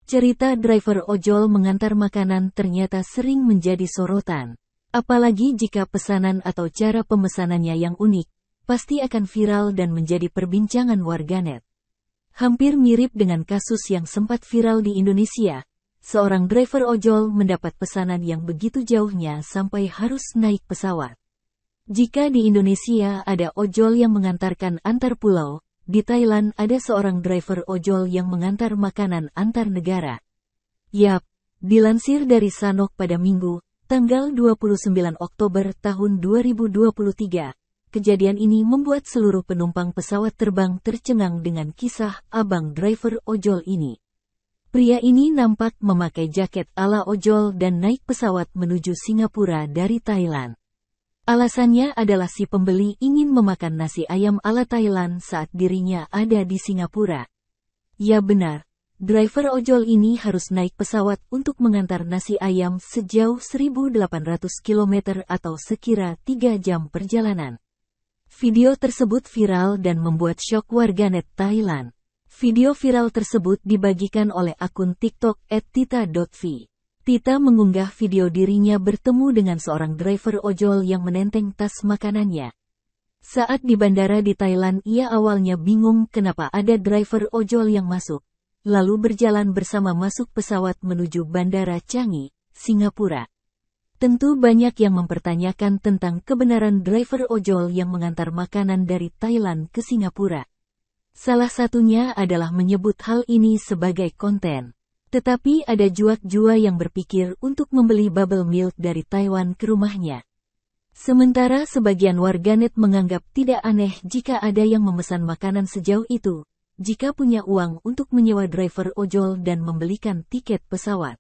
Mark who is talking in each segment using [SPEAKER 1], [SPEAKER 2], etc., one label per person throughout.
[SPEAKER 1] Cerita driver ojol mengantar makanan ternyata sering menjadi sorotan. Apalagi jika pesanan atau cara pemesanannya yang unik, pasti akan viral dan menjadi perbincangan warganet. Hampir mirip dengan kasus yang sempat viral di Indonesia, seorang driver ojol mendapat pesanan yang begitu jauhnya sampai harus naik pesawat. Jika di Indonesia ada ojol yang mengantarkan antar pulau, di Thailand ada seorang driver ojol yang mengantar makanan antar negara. Yap, dilansir dari Sanok pada Minggu, tanggal 29 Oktober tahun 2023, kejadian ini membuat seluruh penumpang pesawat terbang tercengang dengan kisah abang driver ojol ini. Pria ini nampak memakai jaket ala ojol dan naik pesawat menuju Singapura dari Thailand. Alasannya adalah si pembeli ingin memakan nasi ayam ala Thailand saat dirinya ada di Singapura. Ya benar, driver ojol ini harus naik pesawat untuk mengantar nasi ayam sejauh 1.800 km atau sekira 3 jam perjalanan. Video tersebut viral dan membuat syok warganet Thailand. Video viral tersebut dibagikan oleh akun TikTok @tita.v. Tita mengunggah video dirinya bertemu dengan seorang driver ojol yang menenteng tas makanannya. Saat di bandara di Thailand, ia awalnya bingung kenapa ada driver ojol yang masuk, lalu berjalan bersama masuk pesawat menuju Bandara Changi, Singapura. Tentu banyak yang mempertanyakan tentang kebenaran driver ojol yang mengantar makanan dari Thailand ke Singapura. Salah satunya adalah menyebut hal ini sebagai konten. Tetapi ada juak-jua yang berpikir untuk membeli bubble milk dari Taiwan ke rumahnya. Sementara sebagian warganet menganggap tidak aneh jika ada yang memesan makanan sejauh itu, jika punya uang untuk menyewa driver ojol dan membelikan tiket pesawat.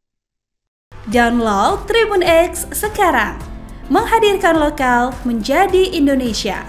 [SPEAKER 2] Download Tribun X sekarang, menghadirkan lokal menjadi Indonesia.